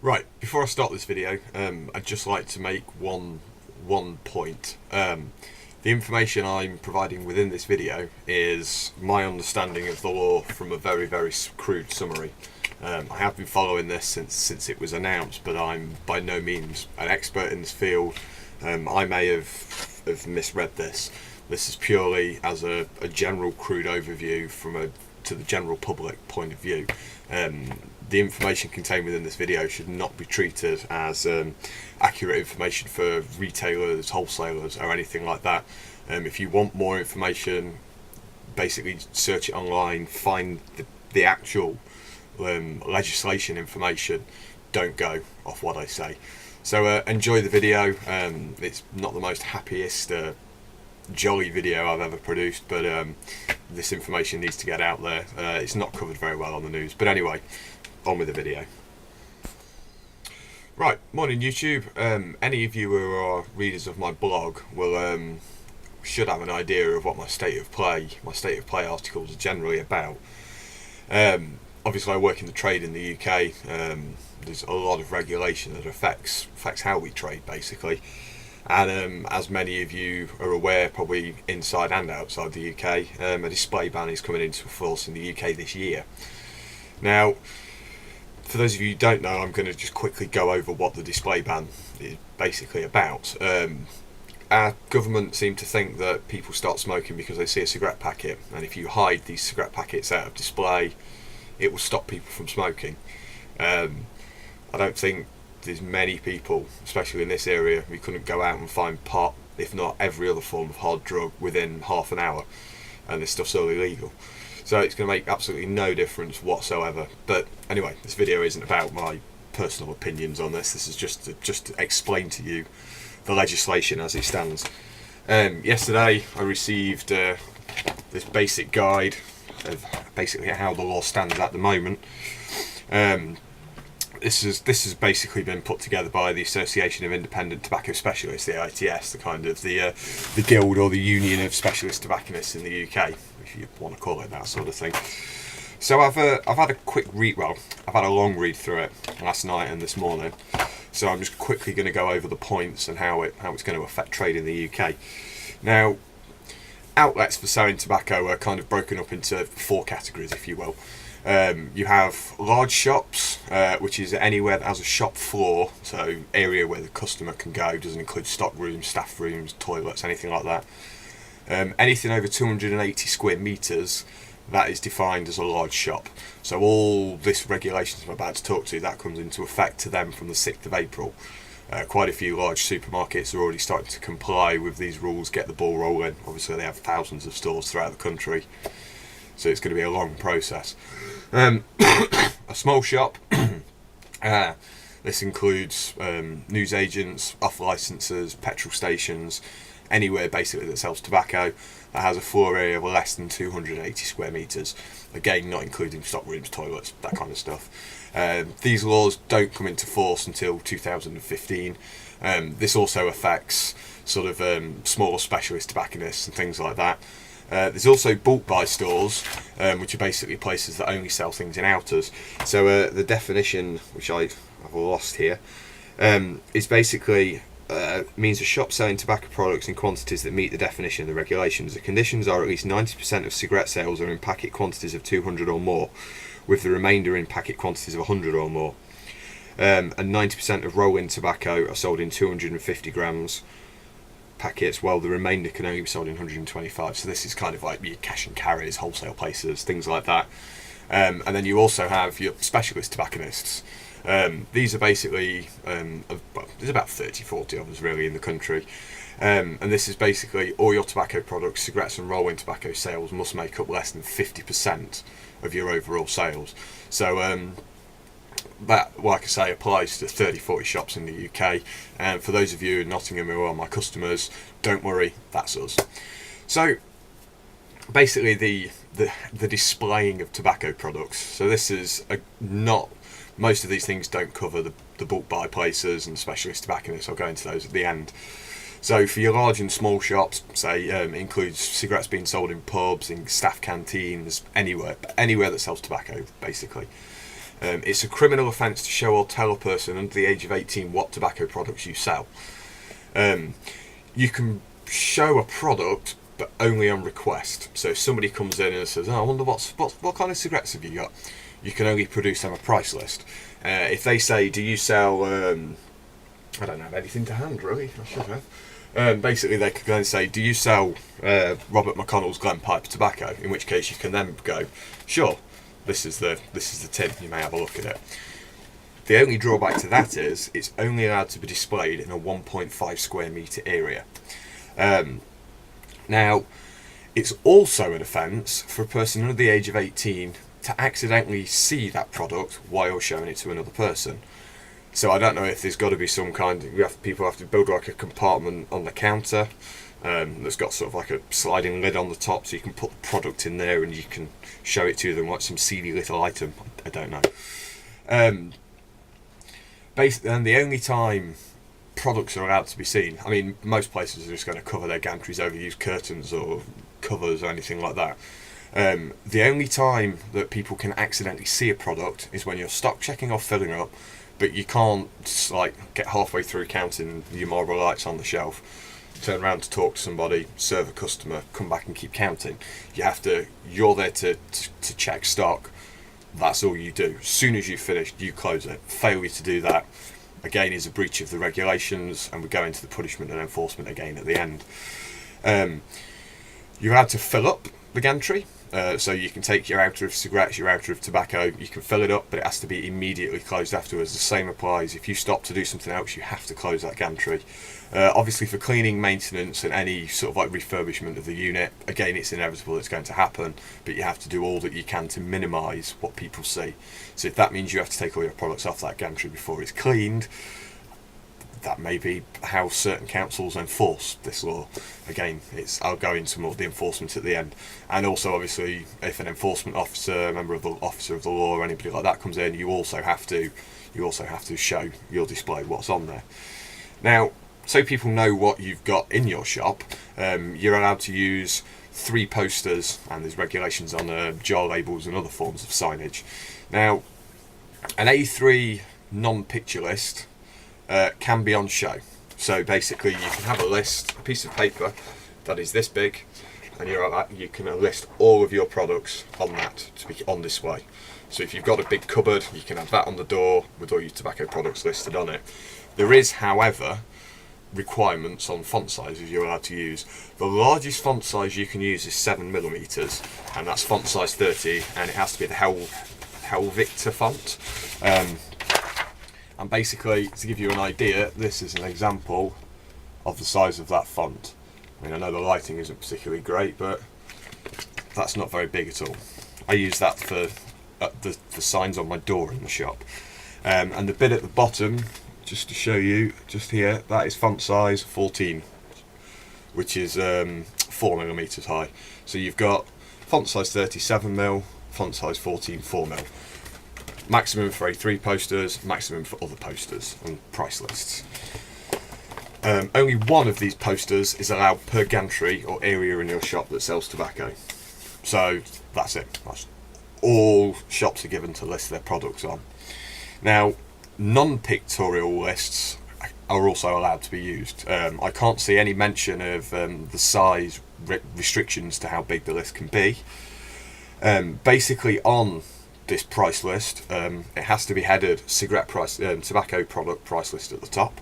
Right, before I start this video, I'd just like to make one point. The information I'm providing within this video is my understanding of the law from a very crude summary. I have been following this since it was announced, but I'm by no means an expert in this field. I may have misread this. This is purely as a general crude overview to the general public point of view. The information contained within this video should not be treated as accurate information for retailers, wholesalers, or anything like that. If you want more information, basically search it online, find the actual legislation information. Don't go off what I say. So enjoy the video. It's not the most happiest jolly video I've ever produced, but this information needs to get out there. It's not covered very well on the news, but anyway, on with the video. Right, morning YouTube. Any of you who are readers of my blog will should have an idea of what my state of play articles are generally about. Obviously I work in the trade in the UK. There's a lot of regulation that affects how we trade basically, and as many of you are aware, probably inside and outside the UK, a display ban is coming into force in the UK this year. Now, for those of you who don't know, I'm going to just quickly go over what the display ban is basically about. Our government seem to think that people start smoking because they see a cigarette packet, and if you hide these cigarette packets out of display, it will stop people from smoking. I don't think there's many people, especially in this area, who couldn't go out and find pot, if not every other form of hard drug, within half an hour, and this stuff's all illegal. So it's going to make absolutely no difference whatsoever. But anyway, this video isn't about my personal opinions on this. This is just to explain to you the legislation as it stands. Yesterday I received this basic guide of basically how the law stands at the moment. This has basically been put together by the Association of Independent Tobacco Specialists, the ITS, the guild or the union of specialist tobacconists in the UK, if you want to call it that sort of thing. So I've had a quick read. Well, I've had a long read through it last night and this morning. So I'm just quickly going to go over the points and how it's going to affect trade in the UK. Now, outlets for selling tobacco are kind of broken up into four categories, if you will. You have large shops, which is anywhere that has a shop floor, so area where the customer can go, doesn't include stock rooms, staff rooms, toilets, anything like that. Anything over 280 square metres, that is defined as a large shop. So all this regulations I'm about to talk to, that comes into effect to them from the 6th of April. Quite a few large supermarkets are already starting to comply with these rules, get the ball rolling. Obviously they have thousands of stores throughout the country, so it's going to be a long process. A small shop, this includes news agents, off licences, petrol stations, anywhere basically that sells tobacco that has a floor area of less than 280 square metres. Again, not including stock rooms, toilets, that kind of stuff. These laws don't come into force until 2015. This also affects sort of smaller specialist tobacconists and things like that. There's also bulk buy stores, which are basically places that only sell things in outers. So the definition, which I've lost here, is basically means a shop selling tobacco products in quantities that meet the definition of the regulations. The conditions are at least 90% of cigarette sales are in packet quantities of 200 or more, with the remainder in packet quantities of 100 or more. And 90% of roll-in tobacco are sold in 250 grams packets, while the remainder can only be sold in 125. So this is kind of like your cash and carries, wholesale places, things like that. And then you also have your specialist tobacconists. These are basically, there's about 30-40 of us really in the country. And this is basically all your tobacco products, cigarettes and roll-in tobacco sales must make up less than 50% of your overall sales. So that, like I say, applies to 30-40 shops in the UK. And for those of you in Nottingham who are my customers, don't worry, that's us. So basically the displaying of tobacco products. So this is not, most of these things don't cover the bulk buy places and specialist tobacconists. I'll go into those at the end. So for your large and small shops, say includes cigarettes being sold in pubs, in staff canteens, anywhere that sells tobacco, basically. It's a criminal offence to show or tell a person under the age of 18 what tobacco products you sell. You can show a product, but only on request. So if somebody comes in and says, "Oh, I wonder what kind of cigarettes have you got?" You can only produce them a price list. If they say, "Do you sell?" I don't have anything to hand really. I should have. Basically, they could go and say, "Do you sell Robert McConnell's Glen Pipe tobacco?" In which case, you can then go, "Sure, this is the tin. You may have a look at it." The only drawback to that is it's only allowed to be displayed in a 1.5 square metre area. Now, it's also an offence for a person under the age of 18 to accidentally see that product while showing it to another person. So I don't know if there's got to be some kind of, people have to build like a compartment on the counter that's got sort of like a sliding lid on the top, so you can put the product in there and you can show it to them like some seedy little item. I don't know. And the only time products are allowed to be seen, I mean, most places are just going to cover their gantries over, use curtains or covers or anything like that. The only time that people can accidentally see a product is when you're stock checking or filling up, but you can't like get halfway through counting your Marlboro Lights on the shelf, turn around to talk to somebody, serve a customer, come back and keep counting. You're there to check stock. That's all you do. As soon as you've finished, you close it. Failure to do that, again, is a breach of the regulations, and we go into the punishment and enforcement again at the end. You're allowed to fill up the gantry. So you can take your outer of cigarettes, your outer of tobacco, you can fill it up, but it has to be immediately closed afterwards. The same applies if you stop to do something else, you have to close that gantry. Obviously for cleaning, maintenance and any sort of like refurbishment of the unit, again, it's inevitable it's going to happen, but you have to do all that you can to minimise what people see. So if that means you have to take all your products off that gantry before it's cleaned, that may be how certain councils enforce this law. Again, I'll go into more of the enforcement at the end. And also, obviously, if an enforcement officer, a member of the officer of the law, or anybody like that comes in, you also have to show your display what's on there. Now, so people know what you've got in your shop, you're allowed to use 3 posters, and there's regulations on jar labels and other forms of signage. Now, an A3 non-picture list can be on show. So basically, you can have a piece of paper that is this big, and you can list all of your products on that to be on display. So if you've got a big cupboard, you can have that on the door with all your tobacco products listed on it. There is, however, requirements on font sizes you're allowed to use. The largest font size you can use is 7mm, and that's font size 30, and it has to be the Helvetica font. And basically, to give you an idea, this is an example of the size of that font. I mean, I know the lighting isn't particularly great, but that's not very big at all. I use that for the signs on my door in the shop. And the bit at the bottom, just to show you, just here, that is font size 14, which is 4mm high. So you've got font size 37mm, font size 14, 4mm. Maximum for A3 posters, maximum for other posters and price lists. Only one of these posters is allowed per gantry or area in your shop that sells tobacco. So that's it. That's all shops are given to list their products on. Now, non-pictorial lists are also allowed to be used. I can't see any mention of the size restrictions to how big the list can be. Basically, on this price list, it has to be headed cigarette price, tobacco product price list at the top.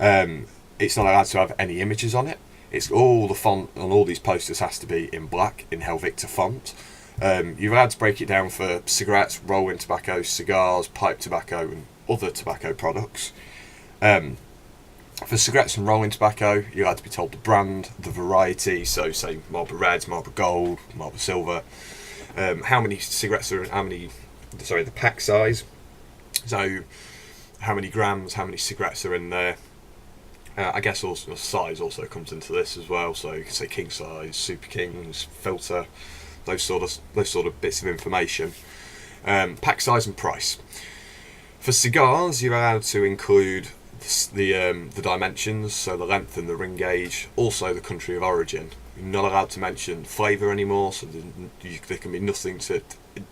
It's not allowed to have any images on it. It's all the font on all these posters has to be in black in Helvetica font. You're allowed to break it down for cigarettes, rolling tobacco, cigars, pipe tobacco and other tobacco products. For cigarettes and rolling tobacco, you're allowed to be told the brand, the variety, so say Marlboro Reds, Marlboro Gold, Marlboro Silver, how many cigarettes are, the pack size, so how many grams, how many cigarettes are in there. I guess also size also comes into this as well, so you can say king size, super kings, filter, those sort of bits of information. Pack size and price. For cigars, you're allowed to include the dimensions, so the length and the ring gauge, also the country of origin. You're not allowed to mention flavour anymore, so there can be nothing to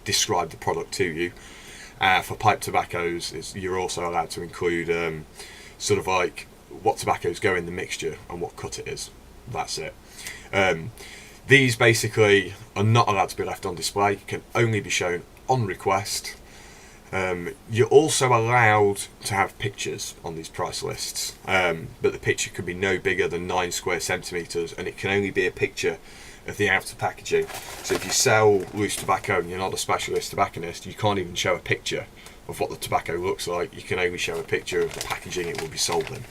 describe the product to you. For pipe tobaccos, you're also allowed to include sort of like what tobaccos go in the mixture and what cut it is. That's it. These basically are not allowed to be left on display, can only be shown on request. You're also allowed to have pictures on these price lists, but the picture can be no bigger than 9 square centimetres, and it can only be a picture of the outer packaging. So if you sell loose tobacco and you're not a specialist tobacconist, you can't even show a picture of what the tobacco looks like. You can only show a picture of the packaging it will be sold in.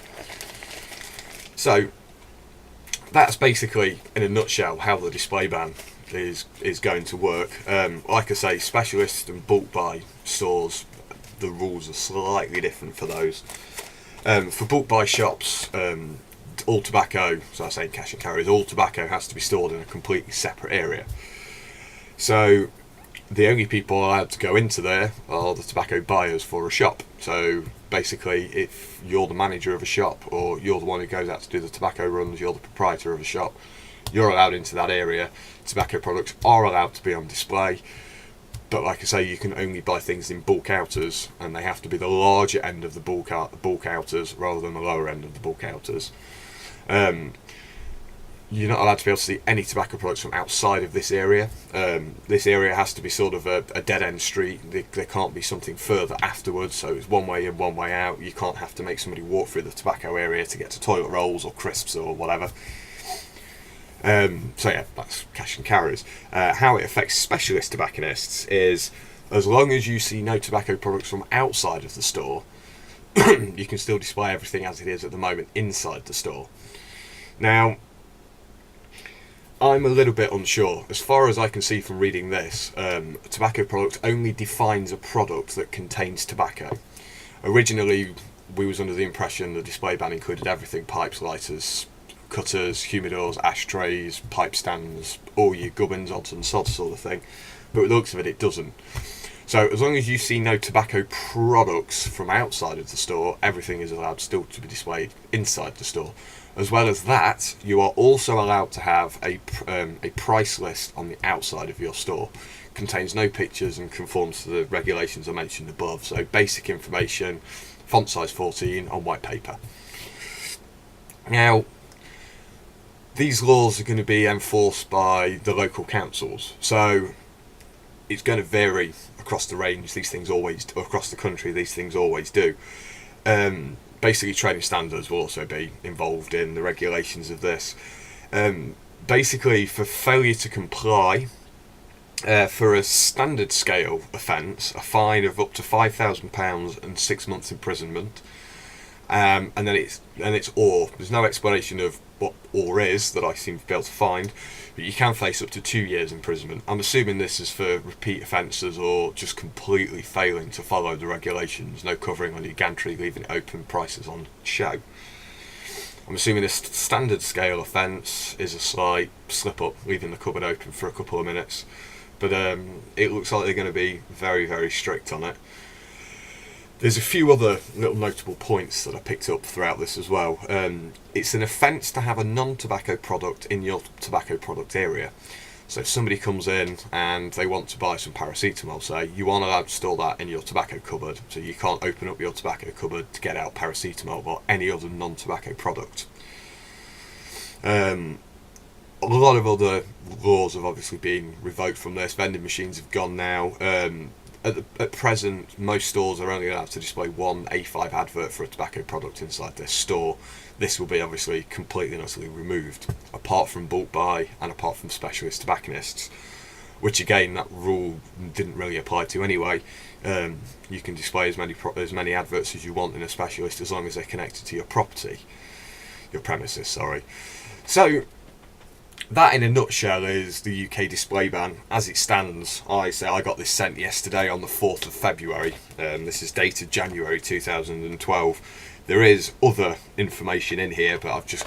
So that's basically, in a nutshell, how the display ban is going to work. Like I say, specialist and bulk buy stores, the rules are slightly different for those. For bulk buy shops, all tobacco, so I say cash and carries, all tobacco has to be stored in a completely separate area. So the only people allowed to go into there are the tobacco buyers for a shop. So basically, if you're the manager of a shop, or you're the one who goes out to do the tobacco runs, you're the proprietor of a shop, you're allowed into that area. Tobacco products are allowed to be on display, but like I say, you can only buy things in bulk outers, and they have to be the larger end of the bulk outers rather than the lower end of the bulk outers. You're not allowed to be able to see any tobacco products from outside of this area. This area has to be sort of a dead-end street. There can't be something further afterwards, so it's one way in, one way out. You can't have to make somebody walk through the tobacco area to get to toilet rolls or crisps or whatever. So yeah, that's cash and carries. How it affects specialist tobacconists is, as long as you see no tobacco products from outside of the store, you can still display everything as it is at the moment inside the store. Now, I'm a little bit unsure. As far as I can see from reading this, a tobacco product only defines a product that contains tobacco. Originally, we was under the impression the display ban included everything: pipes, lighters, cutters, humidors, ashtrays, pipe stands, all your gubbins, odds and sods sort of thing. But with the looks of it, it doesn't. So as long as you see no tobacco products from outside of the store, everything is allowed still to be displayed inside the store. As well as that, you are also allowed to have a price list on the outside of your store. Contains no pictures and conforms to the regulations I mentioned above. So basic information, font size 14 on white paper. Now, these laws are going to be enforced by the local councils. So it's going to vary across the range. These things always, across the country, these things always do. Basically, training standards will also be involved in the regulations of this. Basically, for failure to comply, for a standard scale offence, a fine of up to £5,000 and 6 months imprisonment. And then it's or. There's no explanation of what or is that I seem to be able to find, but you can face up to 2 years imprisonment. I'm assuming this is for repeat offences or just completely failing to follow the regulations, no covering on your gantry, leaving open, prices on show. I'm assuming this standard scale offence is a slight slip up, leaving the cupboard open for a couple of minutes, but it looks like they're going to be very, very strict on it. There's a few other little notable points that I picked up throughout this as well. It's an offence to have a non-tobacco product in your tobacco product area. So if somebody comes in and they want to buy some paracetamol, say, you aren't allowed to store that in your tobacco cupboard. So you can't open up your tobacco cupboard to get out paracetamol or any other non-tobacco product. A lot of other laws have obviously been revoked from this. Vending machines have gone now. At present, most stores are only allowed to display one A5 advert for a tobacco product inside their store. This will be obviously completely and utterly removed, apart from bulk buy and apart from specialist tobacconists, which again, that rule didn't really apply to anyway. You can display as many adverts as you want in a specialist as long as they're connected to your premises, sorry. So, that in a nutshell is the UK display ban as it stands. I got this sent yesterday on the 4th of February. This is dated January 2012. There is other information in here, but I've just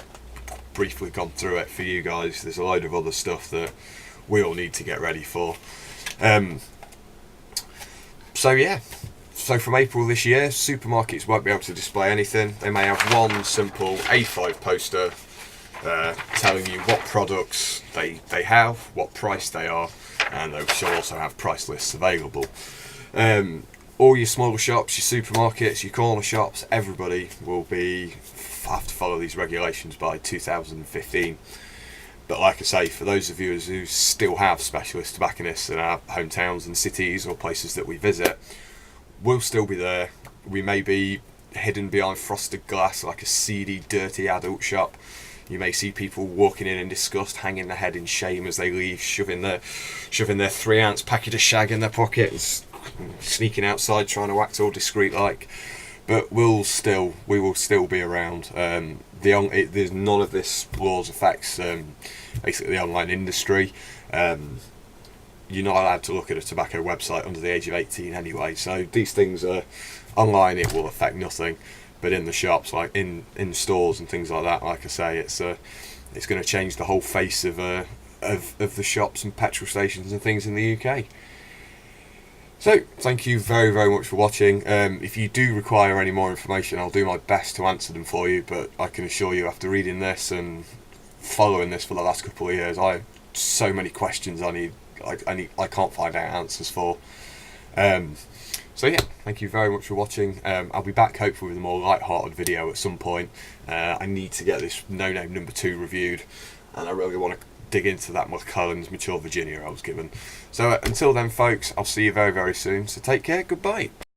briefly gone through it for you guys. There's a load of other stuff that we all need to get ready for. So yeah. So from April this year, supermarkets won't be able to display anything. They may have one simple A5 poster telling you what products they have, what price they are, and they shall also have price lists available. All your smaller shops, your supermarkets, your corner shops, everybody will have to follow these regulations by 2015. But like I say, for those of you who still have specialist tobacconists in our hometowns and cities or places that we visit, we'll still be there. We may be hidden behind frosted glass like a seedy, dirty adult shop. You may see people walking in disgust, hanging their head in shame as they leave, shoving their 3-ounce packet of shag in their pocket, sneaking outside trying to act all discreet like. But we will still be around. There's none of this laws affects basically the online industry. You're not allowed to look at a tobacco website under the age of 18 anyway. So these things are online. It will affect nothing. But in the shops, like in stores and things like that, like I say, it's going to change the whole face of the shops and petrol stations and things in the UK. So, thank you very, very much for watching. If you do require any more information, I'll do my best to answer them for you, but I can assure you, after reading this and following this for the last couple of years, I have so many questions I can't find out answers for. So yeah, thank you very much for watching. I'll be back hopefully with a more light-hearted video at some point. I need to get this No Name number 2 reviewed, and I really want to dig into that McClelland's Mature Virginia I was given. So until then folks, I'll see you very, very soon. So take care, goodbye.